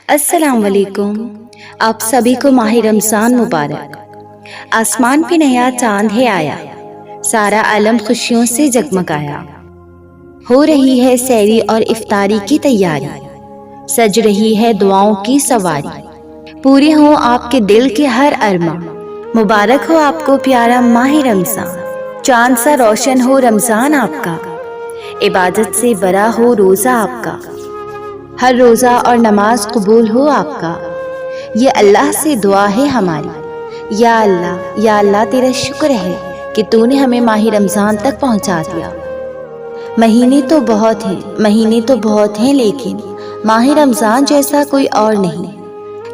अस्सलाम वालेकुम। आप सभी को माह रमज़ान मुबारक। आसमान पे नया चांद है आया, सारा आलम खुशियों से जगमगाया। हो रही है सहरी और इफ्तारी की तैयारी, सज रही है दुआओं की सवारी। पूरे हों आपके दिल के हर अरमा, मुबारक हो आपको प्यारा माह रमज़ान। चांद सा रोशन हो रमज़ान आपका, इबादत से बरा हो रोज़ा आपका। हर रोज़ा और नमाज कबूल हो आपका, ये अल्लाह से दुआ है हमारी। या अल्लाह तेरा शुक्र है कि तूने हमें माह रमज़ान तक पहुंचा दिया। महीने तो बहुत हैं लेकिन माह रमज़ान जैसा कोई और नहीं।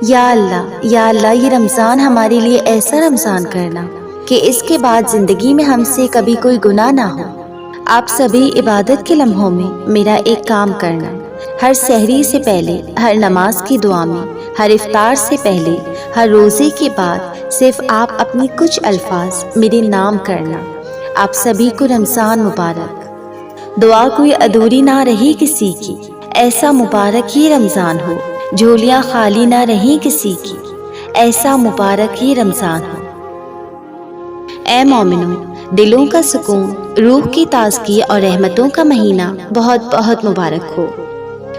या अल्लाह ये रमज़ान हमारे लिए ऐसा रमज़ान करना कि इसके बाद ज़िंदगी में हमसे कभी कोई गुनाह ना हो। आप सभी इबादत के लम्हों में मेरा एक काम करना, हर सहरी से पहले, हर नमाज की दुआ में, हर इफ्तार से पहले, हर रोज़े के बाद सिर्फ आप अपने कुछ अल्फाज मेरे नाम करना। आप सभी को रमज़ान मुबारक। दुआ कोई अधूरी ना रही किसी की, ऐसा मुबारक ये रमज़ान हो। झोलियाँ खाली ना रही किसी की, ऐसा मुबारक ये रमज़ान हो। ऐ मोमिनों, दिलों का सुकून, रूह की ताज़गी और रहमतों का महीना बहुत बहुत मुबारक हो।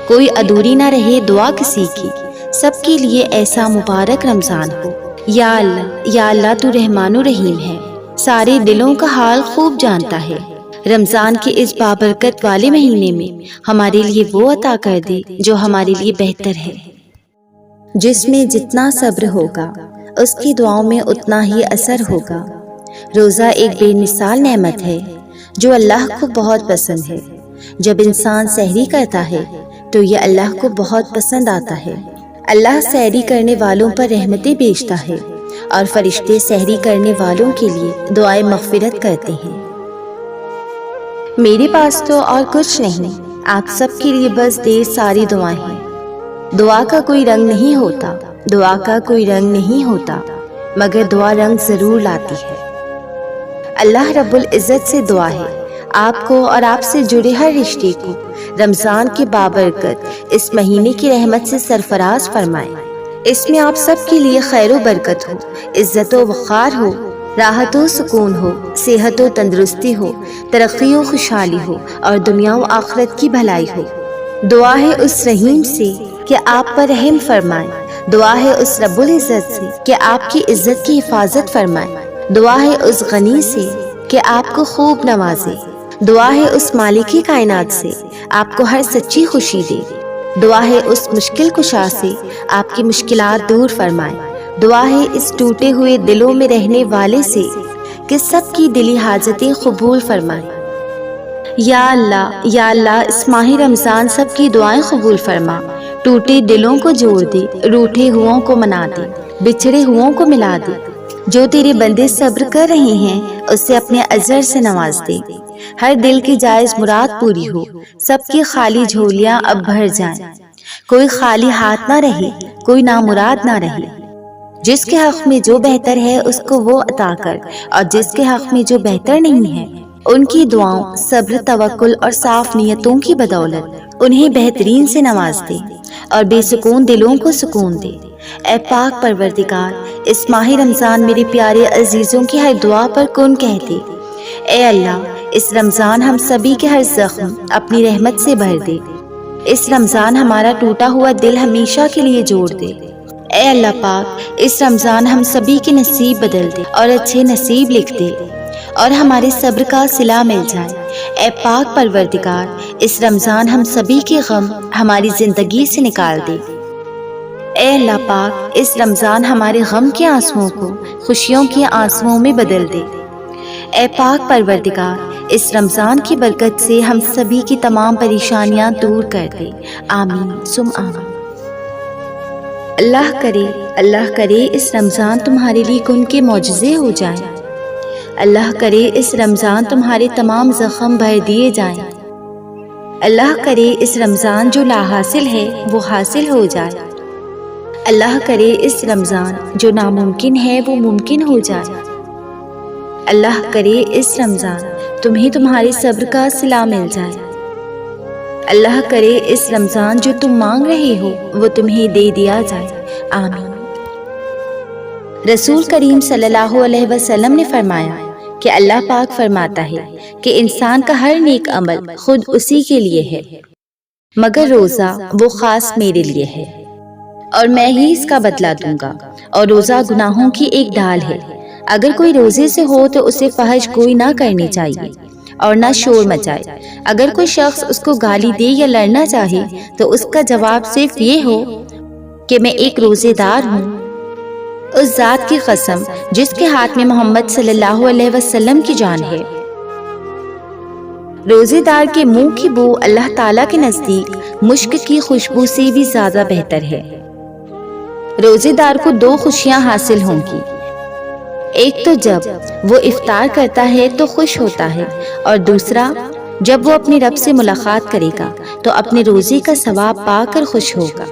कोई अधूरी ना रहे दुआ किसी की, सबके लिए ऐसा मुबारक रमज़ान हो। या अल्लाह तू रहमानो रहीम है, सारे दिलों का हाल खूब जानता है। रमज़ान के इस बाबरकत वाले महीने में हमारे लिए वो अता कर दे जो हमारे लिए बेहतर है, जिसमें जितना सब्र होगा उसकी दुआओं में उतना ही असर होगा। रोज़ा एक बेमिसाल नेमत है जो अल्लाह को बहुत पसंद है। जब इंसान सहरी करता है तो ये अल्लाह को बहुत पसंद आता है। अल्लाह सहरी करने वालों पर रहमतें भेजता है और फरिश्ते सहरी करने वालों के लिए दुआएं मग़फ़िरत करते हैं। मेरे पास तो और कुछ नहीं, आप सब के लिए बस ढेर सारी दुआएं हैं। दुआ का कोई रंग नहीं होता, मगर दुआ रंग ज़रूर लाती है। अल्लाह रब्बुल इज़्ज़त से दुआ है आपको और आपसे जुड़े हर रिश्ते को रमज़ान के बाबरकत इस महीने की रहमत से सरफराज फरमाए। इसमें आप सब के लिए खैर व बरकत हो, इज़्ज़त व वक़ार हो, राहत व सुकून हो, सेहत व तंदुरुस्ती हो, तरक्की व खुशहाली हो और दुनिया व आखिरत की भलाई हो। दुआ है उस रहीम से कि आप पर रहम फरमाए। दुआ है उस रब्बुल इज़्ज़त से कि आपकी इज़्ज़त की हिफाजत फरमाए। दुआ है उस गनी से कि आपको खूब नवाजे। दुआ है उस मालिकी कायनात से आपको हर सच्ची खुशी दे। दुआ है उस मुश्किल कुशा से आपकी मुश्किलात दूर फरमाए। दुआ है इस टूटे हुए दिलों में रहने वाले से कि सबकी दिली हाजतें कबूल फरमाए। या अल्लाह इस माह रमज़ान सबकी दुआएं कबूल फरमा। टूटे दिलों को जोड़ दे, रूठे हुओं को मना दे, बिछड़े हुओं को मिला दे। जो तेरे बंदे सब्र कर रहे हैं उससे अपने अजर से नवाज दे। हर दिल की जायज मुराद पूरी हो, सबकी खाली झोलियां अब भर जाएं। कोई खाली हाथ ना रहे, कोई नामुराद ना रहे। जिसके हक में जो बेहतर है उसको वो अता कर, और जिसके हक में जो बेहतर नहीं है उनकी दुआओं, सब्र, तवक्कुल और साफ नियतों की बदौलत उन्हें बेहतरीन से नवाज दे और बेसुकून दिलों को सुकून दे। ऐ पाक परवरदिगार, इस माह रमज़ान मेरे प्यारे अजीज़ों की हर दुआ पर कुन कह दे। ऐ अल्लाह, इस रमज़ान हम सभी के हर ज़ख्म अपनी रहमत से भर दे। इस रमज़ान हमारा टूटा हुआ दिल हमेशा के लिए जोड़ दे। ऐ अल्लाह पाक, इस रमज़ान हम सभी के नसीब बदल दे और अच्छे नसीब लिख दे और हमारे सब्र का सिला मिल जाए। ऐ पाक परवरदिगार, इस रमज़ान हम सभी के गम हमारी ज़िंदगी से निकाल दे। ऐ अल्लाह पाक, इस रमज़ान हमारे गम के आंसुओं को खुशियों के आंसुओं में बदल दे। ऐ पाक परवरदिगार, इस रमज़ान की बरकत से हम सभी की तमाम परेशानियां दूर कर दे। आमीन सुम आमीन। अल्लाह करे इस रमज़ान तुम्हारे लिए कुन के मौजज़े हो जाएं। अल्लाह करे इस रमज़ान तुम्हारे तमाम ज़ख्म भर दिए जाएं। अल्लाह करे इस रमज़ान जो लाहासिल है वो हासिल हो जाए। अल्लाह करे इस रमज़ान जो नामुमकिन है वो मुमकिन हो जाए। अल्लाह करे इस रमज़ान तुम्हें तुम्हारे सब्र का सिला मिल जाए। اللہ کرے اس رمضان جو تم مانگ رہے ہو وہ تمہیں دے دیا جائے، آمین۔ رسول کریم صلی اللہ علیہ وسلم نے فرمایا کہ اللہ پاک فرماتا ہے کہ انسان کا ہر نیک عمل خود اسی کے لیے ہے، مگر روزہ وہ خاص میرے لیے ہے اور میں ہی اس کا بدلہ دوں گا، اور روزہ گناہوں کی ایک ڈھال ہے۔ اگر کوئی روزے سے ہو تو اسے فحش گوئی نہ کرنی چاہیے اور نہ شور مچائے۔ اگر کوئی شخص اس کو گالی دے یا لڑنا چاہے تو اس کا جواب صرف یہ ہو کہ میں ایک روزے دار ہوں۔ اس ذات کی قسم جس کے ہاتھ میں محمد صلی اللہ علیہ وسلم کی جان ہے، روزے دار کے منہ کی بو اللہ تعالیٰ کے نزدیک مشک کی خوشبو سے بھی زیادہ بہتر ہے۔ روزے دار کو دو خوشیاں حاصل ہوں گی، ایک تو جب وہ افطار کرتا ہے تو خوش ہوتا ہے، اور دوسرا جب وہ اپنے رب سے ملاقات کرے گا تو اپنے روزے کا ثواب پا کر خوش ہوگا۔